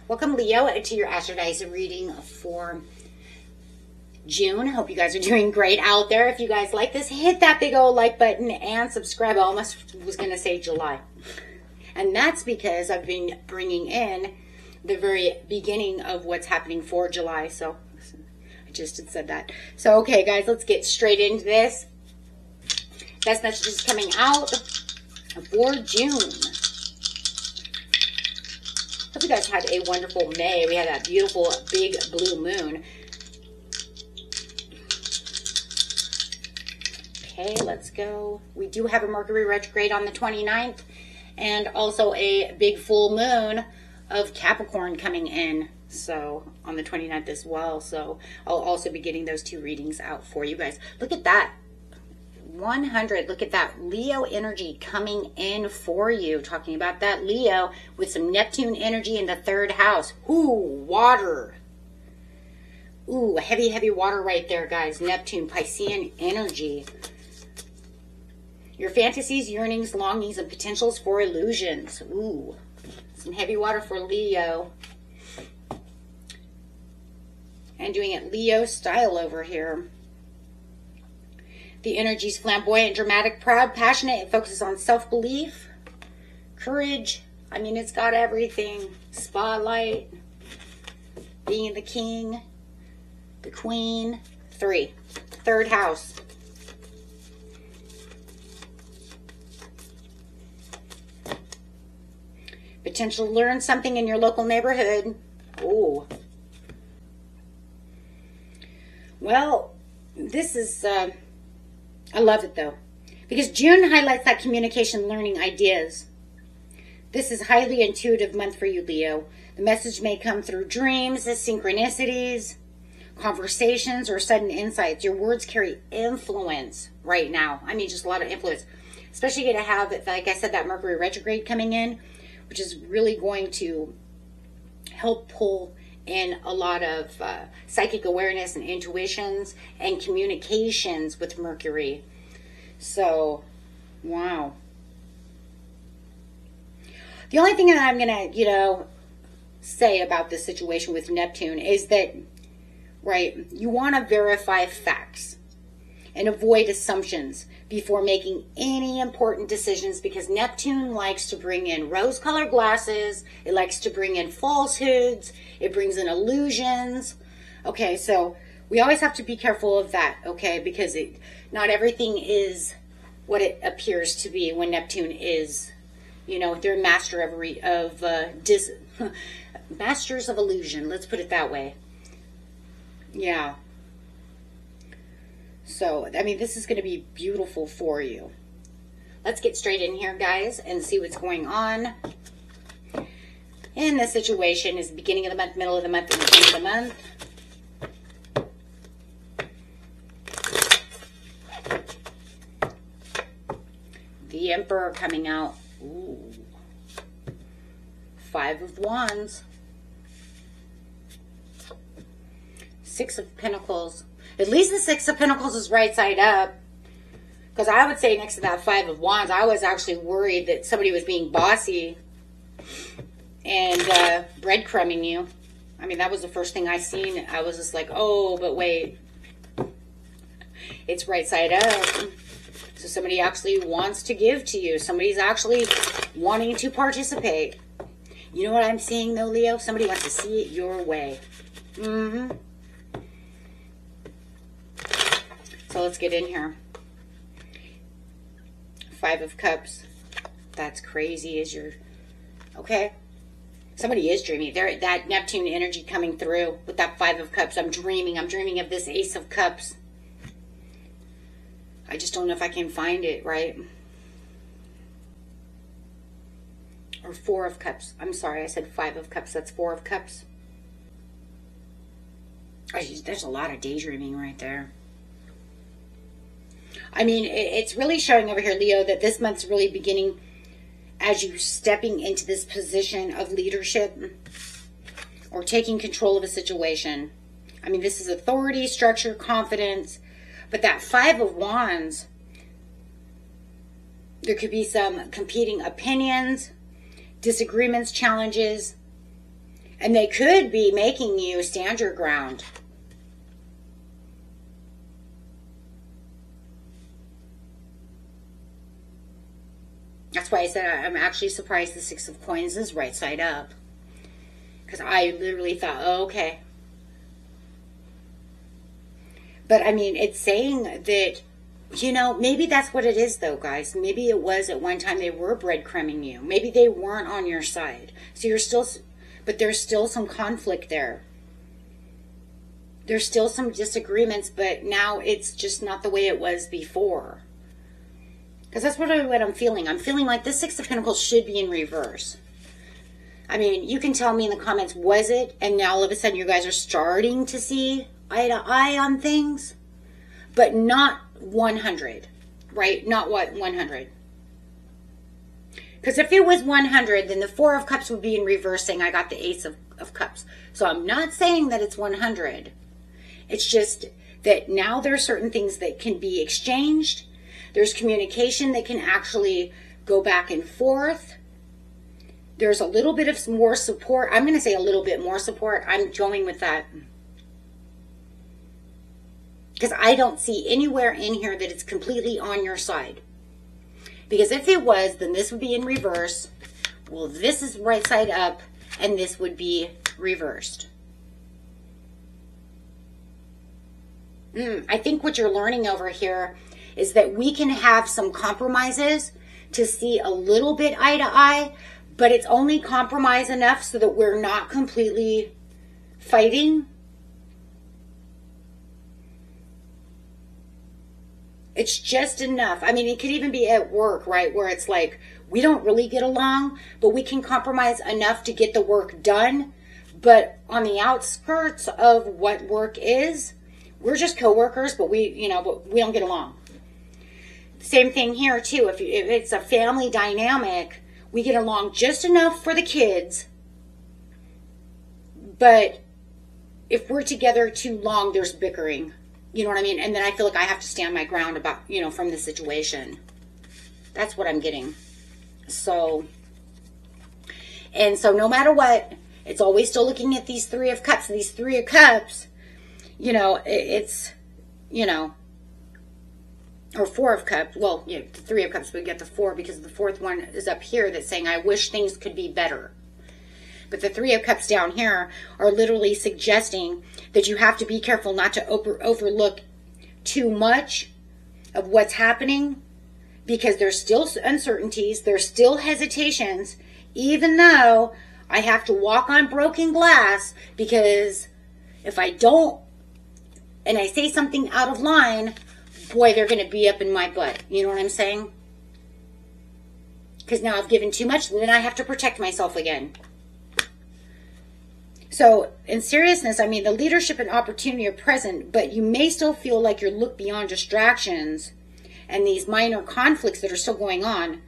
Welcome, Leo, to your Astrodice reading for June. Hope you guys are doing great out there. If you guys like this, hit that big old like button and subscribe. I almost was going to say July. And that's because I've been bringing in the very beginning of what's happening for July. So I just had said that. So, okay, guys, let's get straight into this. Best messages coming out for June. Hope you guys had a wonderful May. We had that beautiful big blue moon. Okay, let's go. We do have a Mercury retrograde on the 29th and also a big full moon of Capricorn coming in. So on the 29th as well. So I'll also be getting those two readings out for you guys. Look at that. 100. Look at that Leo energy coming in for you. Talking about that Leo with some Neptune energy in the third house. Ooh, water. Ooh, heavy, heavy water right there, guys. Neptune, Piscean energy. Your fantasies, yearnings, longings, and potentials for illusions. Ooh, some heavy water for Leo. And doing it Leo style over here. The energy is flamboyant, dramatic, proud, passionate. It focuses on self-belief, courage. I mean, it's got everything. Spotlight, being the king, the queen. Third house. Potential to learn something in your local neighborhood. Ooh. Well, this is... I love it though, because June highlights that communication, learning ideas. This is a highly intuitive month for you, Leo. The message may come through dreams, synchronicities, conversations, or sudden insights. Your words carry influence right now. I mean, just a lot of influence. Especially going to have, like I said, that Mercury retrograde coming in, which is really going to help pull in a lot of psychic awareness and intuitions and communications with Mercury. So, wow. The only thing that I'm going to, say about this situation with Neptune is that, right, you want to verify facts and avoid assumptions before making any important decisions, because Neptune likes to bring in rose-colored glasses. It likes to bring in falsehoods. It brings in illusions. Okay, so we always have to be careful of that, okay, because not everything is what it appears to be when Neptune is, they're a master of masters of illusion. Let's put it that way. Yeah. So, I mean, this is going to be beautiful for you. Let's get straight in here, guys, and see what's going on. In this situation is the beginning of the month, middle of the month, and the end of the month. The Emperor coming out. Ooh. 5 of Wands. 6 of Pentacles. At least the 6 of Pentacles is right side up. Because I would say next to that 5 of Wands, I was actually worried that somebody was being bossy and breadcrumbing you. I mean, that was the first thing I seen. I was just like, oh, but wait. It's right side up. So somebody actually wants to give to you. Somebody's actually wanting to participate. You know what I'm seeing, though, Leo? Somebody wants to see it your way. Mm-hmm. So let's get in here. 5 of Cups. That's crazy. Okay. Somebody is dreaming. That Neptune energy coming through with that 5 of Cups. I'm dreaming of this Ace of Cups. I just don't know if I can find it, right? Or 4 of Cups. I'm sorry, I said 5 of Cups. That's 4 of Cups. There's a lot of daydreaming right there. I mean, it's really showing over here, Leo, that this month's really beginning as you stepping into this position of leadership or taking control of a situation. I mean, this is authority, structure, confidence. But that 5 of Wands, there could be some competing opinions, disagreements, challenges. And they could be making you stand your ground. That's why I said I'm actually surprised the Six of Coins is right side up. Because I literally thought, oh, okay. But I mean, it's saying that, you know, maybe that's what it is though, guys. Maybe it was at one time they were breadcrumbing you. Maybe they weren't on your side. So you're still, but there's still some conflict there. There's still some disagreements, but now it's just not the way it was before. Because that's what I'm feeling. I'm feeling like this Six of Pentacles should be in reverse. I mean, you can tell me in the comments, was it? And now all of a sudden you guys are starting to see eye to eye on things. But not 100, right? Not what 100. Because if it was 100, then the Four of Cups would be in reverse saying I got the Ace of Cups. So I'm not saying that it's 100. It's just that now there are certain things that can be exchanged. There's communication that can actually go back and forth. There's a little bit of more support. I'm going to say a little bit more support. I'm going with that. Because I don't see anywhere in here that it's completely on your side. Because if it was, then this would be in reverse. Well, this is right side up, and this would be reversed. I think what you're learning over here is that we can have some compromises to see a little bit eye to eye, but it's only compromise enough so that we're not completely fighting. It's just enough. I mean, it could even be at work, right? Where it's like, we don't really get along, but we can compromise enough to get the work done. But on the outskirts of what work is, we're just co-workers, but we don't get along. Same thing here too. If it's a family dynamic, we get along just enough for the kids. But if we're together too long, there's bickering. You know what I mean? And then I feel like I have to stand my ground about, from the situation. That's what I'm getting. So no matter what, it's always still looking at these Three of Cups. These Three of Cups, it's, or Four of Cups. Well, the Three of Cups, we get the four because the fourth one is up here that's saying, I wish things could be better. But the Three of Cups down here are literally suggesting that you have to be careful not to overlook too much of what's happening, because there's still uncertainties, there's still hesitations, even though I have to walk on broken glass, because if I don't, and I say something out of line, boy, they're going to be up in my butt. You know what I'm saying? Because now I've given too much, and then I have to protect myself again. So, in seriousness, I mean, the leadership and opportunity are present, but you may still feel like you're looked beyond distractions and these minor conflicts that are still going on,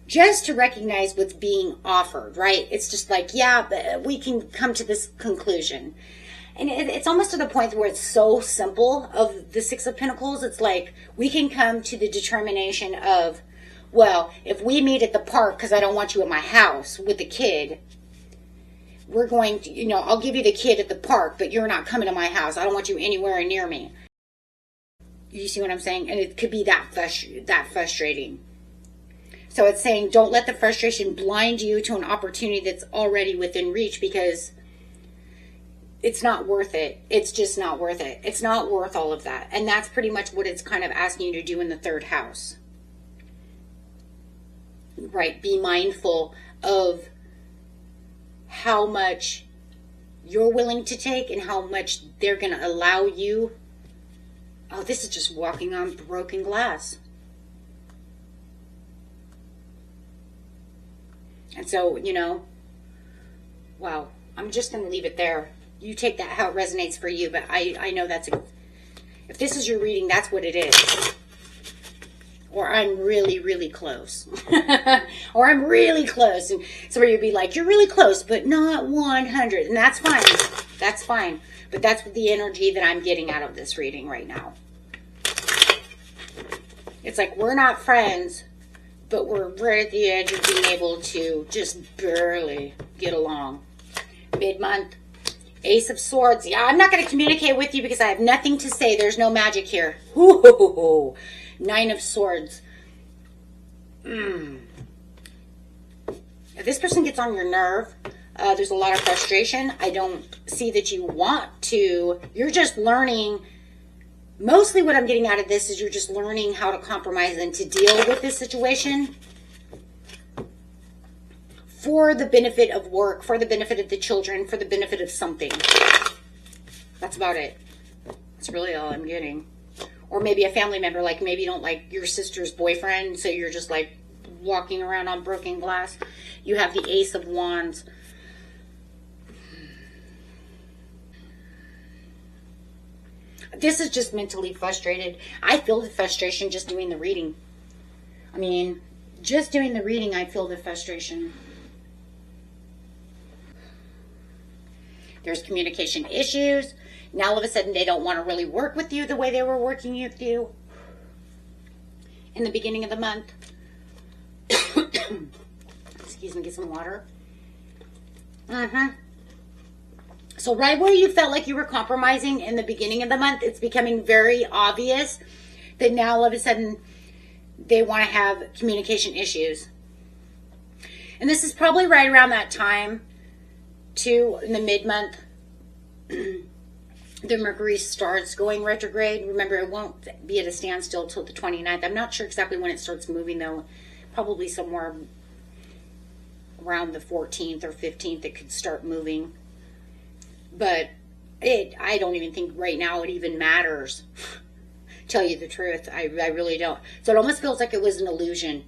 just to recognize what's being offered, right? It's just like, yeah, but we can come to this conclusion. And it's almost to the point where it's so simple of the Six of Pentacles. It's like we can come to the determination of, well, if we meet at the park because I don't want you at my house with the kid, we're going to, I'll give you the kid at the park, but you're not coming to my house. I don't want you anywhere near me. You see what I'm saying? And it could be that frustrating. So it's saying don't let the frustration blind you to an opportunity that's already within reach, because it's not worth it. It's just not worth it. It's not worth all of that. And that's pretty much what it's kind of asking you to do in the third house. Right? Be mindful of how much you're willing to take and how much they're going to allow you. Oh, this is just walking on broken glass. And so, wow, I'm just going to leave it there. You take that how it resonates for you, but I know if this is your reading, that's what it is. Or I'm really, really close. Or I'm really close. And so where you'd be like, you're really close, but not 100. And that's fine. That's fine. But that's the energy that I'm getting out of this reading right now. It's like we're not friends, but we're right at the edge of being able to just barely get along. mid-month. Ace of Swords. Yeah, I'm not going to communicate with you because I have nothing to say. There's no magic here. Ooh, Nine of Swords. If this person gets on your nerve, there's a lot of frustration. I don't see that you want to. You're just learning. Mostly what I'm getting out of this is you're just learning how to compromise and to deal with this situation for the benefit of work, for the benefit of the children, for the benefit of something. That's about it. That's really all I'm getting. Or maybe a family member, like maybe you don't like your sister's boyfriend, so you're just like walking around on broken glass. You have the Ace of Wands. This is just mentally frustrated. I feel the frustration just doing the reading. I mean, just doing the reading, I feel the frustration. There's communication issues. Now all of a sudden they don't want to really work with you the way they were working with you in the beginning of the month. Excuse me, get some water. So right where you felt like you were compromising in the beginning of the month, it's becoming very obvious that now all of a sudden they want to have communication issues. And this is probably right around that time too, in the mid-month. The Mercury starts going retrograde. Remember, it won't be at a standstill till the 29th. I'm not sure exactly when it starts moving though. Probably somewhere around the 14th or 15th it could start moving. But I don't even think right now it even matters. Tell you the truth, I really don't. So it almost feels like it was an illusion.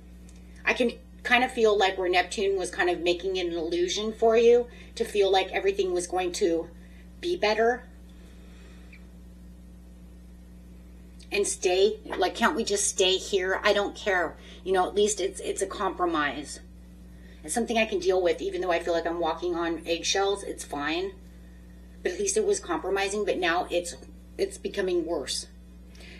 I can kind of feel like where Neptune was kind of making it an illusion for you to feel like everything was going to be better. And stay, like, can't we just stay here? I don't care. You know, at least it's a compromise. It's something I can deal with, even though I feel like I'm walking on eggshells. It's fine. But at least it was compromising, but now it's becoming worse.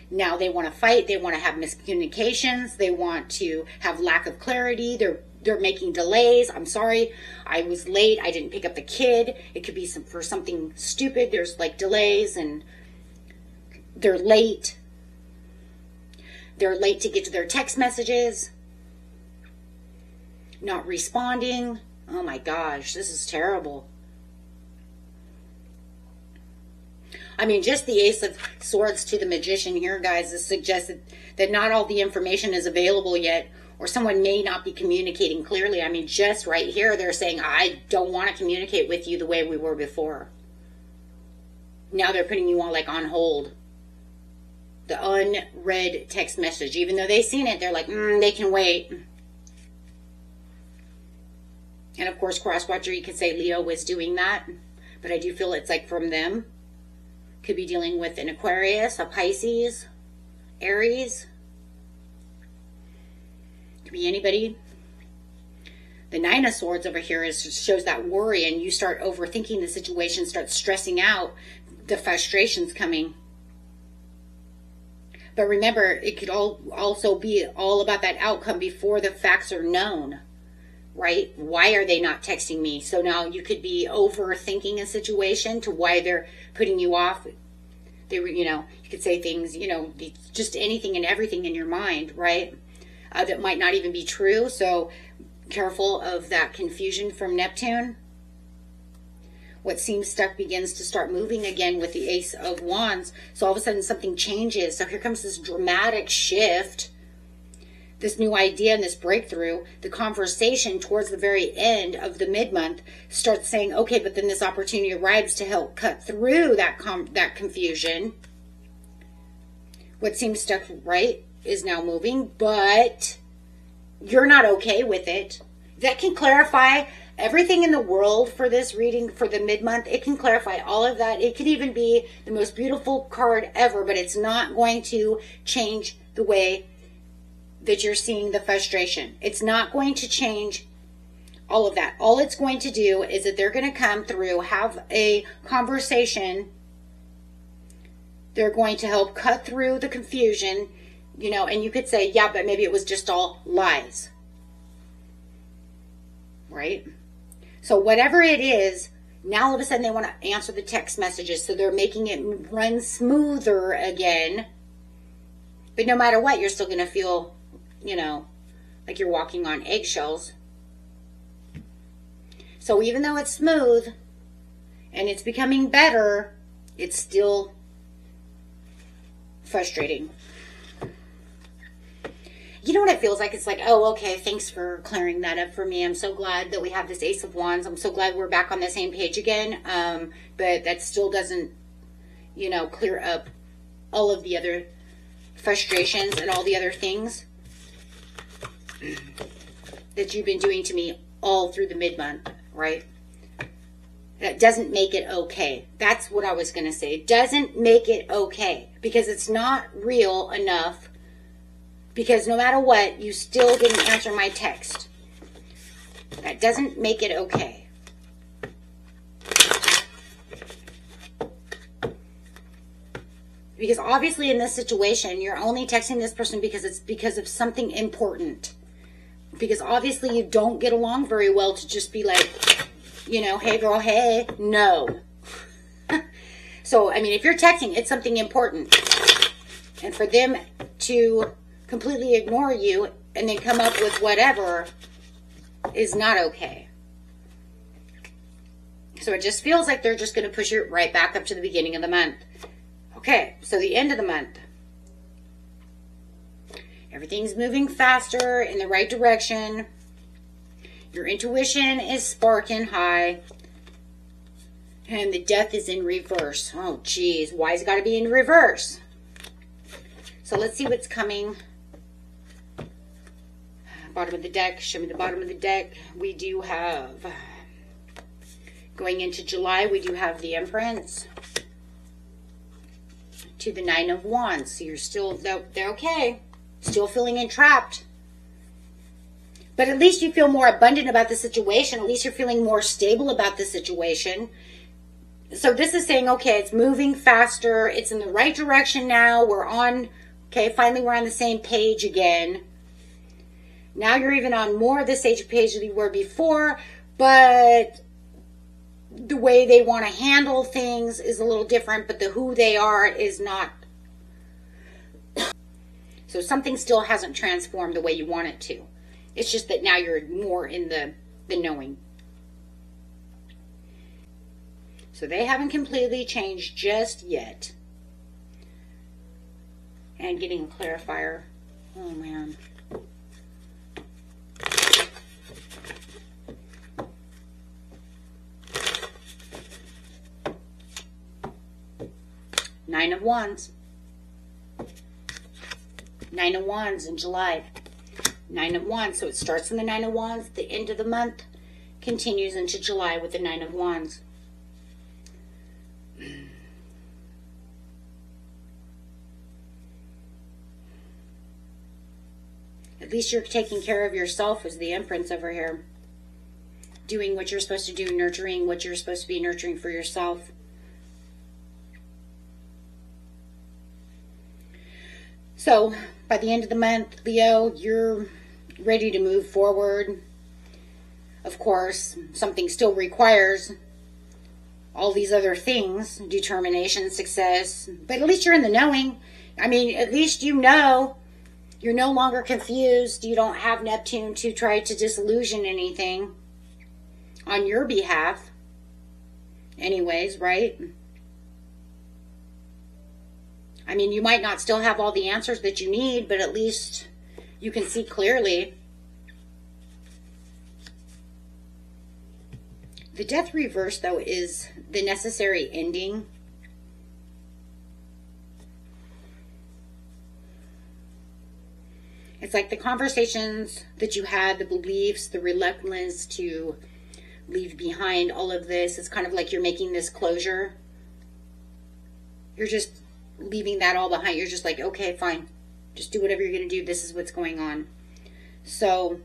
Now they want to fight, they want to have miscommunications, they want to have lack of clarity, they're making delays. I'm sorry, I was late, I didn't pick up the kid. It could be for something stupid. There's like delays and they're late. They're late to get to their text messages. Not responding. Oh my gosh, this is terrible. I mean, just the Ace of Swords to the Magician here, guys, is suggested that not all the information is available yet, or someone may not be communicating clearly. I mean, just right here, they're saying, I don't want to communicate with you the way we were before. Now they're putting you on, like, on hold. The unread text message. Even though they've seen it, they're like, they can wait. And, of course, cross-watcher, you could say Leo was doing that. But I do feel it's, like, from them. Could be dealing with an Aquarius, a Pisces, Aries. Could be anybody. The Nine of Swords over here shows that worry, and you start overthinking the situation, start stressing out. The frustration's coming. But remember, it could also be all about that outcome before the facts are known. Right? Why are they not texting me? So now you could be overthinking a situation to why they're putting you off. They were, you could say things, just anything and everything in your mind, right? That might not even be true. So careful of that confusion from Neptune. What seems stuck begins to start moving again with the Ace of Wands. So all of a sudden something changes. So here comes this dramatic shift. This new idea and this breakthrough, the conversation towards the very end of the mid-month starts saying, okay, but then this opportunity arrives to help cut through that confusion. What seems stuck, right, is now moving, but you're not okay with it. That can clarify everything in the world for this reading for the mid-month. It can clarify all of that. It could even be the most beautiful card ever, but it's not going to change the way that you're seeing the frustration. It's not going to change all of that. All it's going to do is that they're going to come through, have a conversation. They're going to help cut through the confusion, and you could say, yeah, but maybe it was just all lies. Right? So whatever it is, Now all of a sudden they want to answer the text messages, so they're making it run smoother again. But no matter what, you're still going to feel, you know, like you're walking on eggshells. So even though it's smooth and it's becoming better, it's still frustrating. You know what it feels like? It's like, oh, okay, thanks for clearing that up for me. I'm so glad that we have this Ace of Wands. I'm so glad we're back on the same page again. But that still doesn't, you know, clear up all of the other frustrations and all the other things that you've been doing to me all through the mid-month, right? That doesn't make it okay. That's what I was going to say. It doesn't make it okay because it's not real enough. Because no matter what, you still didn't answer my text. That doesn't make it okay. Because obviously in this situation, you're only texting this person because it's because of something important. Because obviously you don't get along very well to just be like, you know, hey girl, hey. No. So, I mean, if you're texting, it's something important. And for them to completely ignore you and then come up with whatever is not okay. So it just feels like they're just going to push you right back up to the beginning of the month. Okay, so the end of the month. Everything's moving faster in the right direction. Your intuition is sparking high. And the death is in reverse. Oh, geez. Why's it got to be in reverse? So let's see what's coming. Bottom of the deck. Show me the bottom of the deck. We do have, going into July, we do have the Empress to the Nine of Wands. So you're still, they're okay. Still feeling entrapped. But at least you feel more abundant about the situation. At least you're feeling more stable about the situation. So this is saying, okay, it's moving faster. It's in the right direction now. We're on, okay, finally we're on the same page again. Now you're even on more of the same page than you were before, but the way they want to handle things is a little different, but the who they are is not. So something still hasn't transformed the way you want it to. It's just that now you're more in the knowing. So they haven't completely changed just yet. And getting a clarifier. Oh, man. Nine of Wands. Nine of Wands in July. Nine of Wands. So it starts in the Nine of Wands. The end of the month continues into July with the Nine of Wands. At least you're taking care of yourself as the Empress over here. Doing what you're supposed to do. Nurturing what you're supposed to be nurturing for yourself. So, by the end of the month, Leo, you're ready to move forward. Of course, something still requires all these other things. Determination, success. But at least you're in the knowing. I mean, at least you know. You're no longer confused. You don't have Neptune to try to disillusion anything on your behalf. Anyways, right? I mean, you might not still have all the answers that you need, but at least you can see clearly. The death reverse, though, is the necessary ending. It's like the conversations that you had, the beliefs, the reluctance to leave behind all of this. It's kind of like you're making this closure. You're just leaving that all behind. You're just like, okay, fine. Just do whatever you're going to do. This is what's going on. So,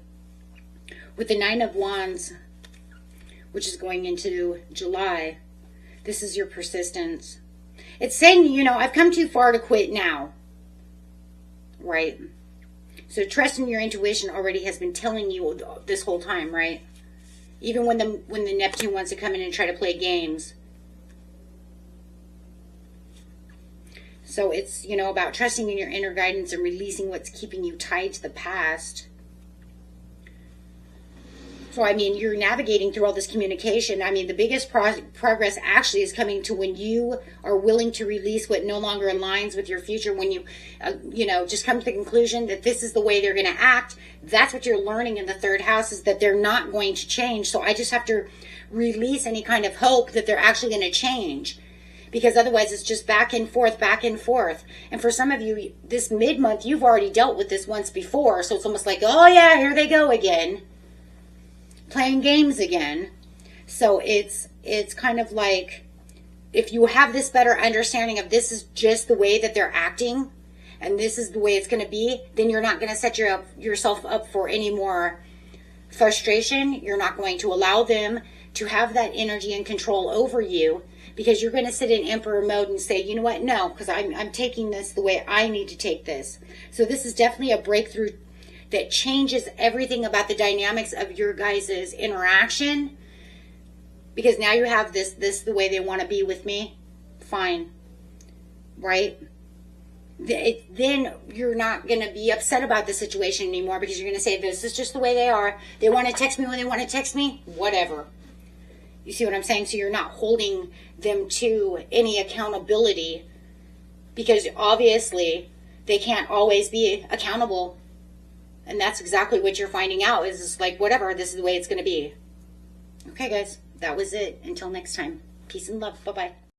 with the Nine of Wands, which is going into July, this is your persistence. It's saying, you know, I've come too far to quit now. Right? So trust in your intuition already has been telling you this whole time, right? Even when the Neptune wants to come in and try to play games. So it's, you know, about trusting in your inner guidance and releasing what's keeping you tied to the past. So, I mean, you're navigating through all this communication. I mean, the biggest progress actually is coming to when you are willing to release what no longer aligns with your future. When you, you know, just come to the conclusion that this is the way they're going to act. That's what you're learning in the third house, is that they're not going to change. So I just have to release any kind of hope that they're actually going to change. Because otherwise it's just back and forth, back and forth. And for some of you, this mid-month, you've already dealt with this once before. So it's almost like, oh yeah, here they go again. Playing games again. So it's kind of like, if you have this better understanding of this is just the way that they're acting, and this is the way it's going to be, then you're not going to set yourself up for any more frustration. You're not going to allow them to have that energy and control over you, because you're going to sit in emperor mode and say, you know what, no, because I'm taking this the way I need to take this. So this is definitely a breakthrough that changes everything about the dynamics of your guys' interaction, because now you have this the way they want to be with me. Fine. Right? Then you're not going to be upset about the situation anymore, because you're going to say, this is just the way they are. They want to text me when they want to text me. Whatever. You see what I'm saying? So you're not holding them to any accountability, because obviously they can't always be accountable. And that's exactly what you're finding out, is it's like, whatever, this is the way it's going to be. Okay, guys, that was it. Until next time. Peace and love. Bye-bye.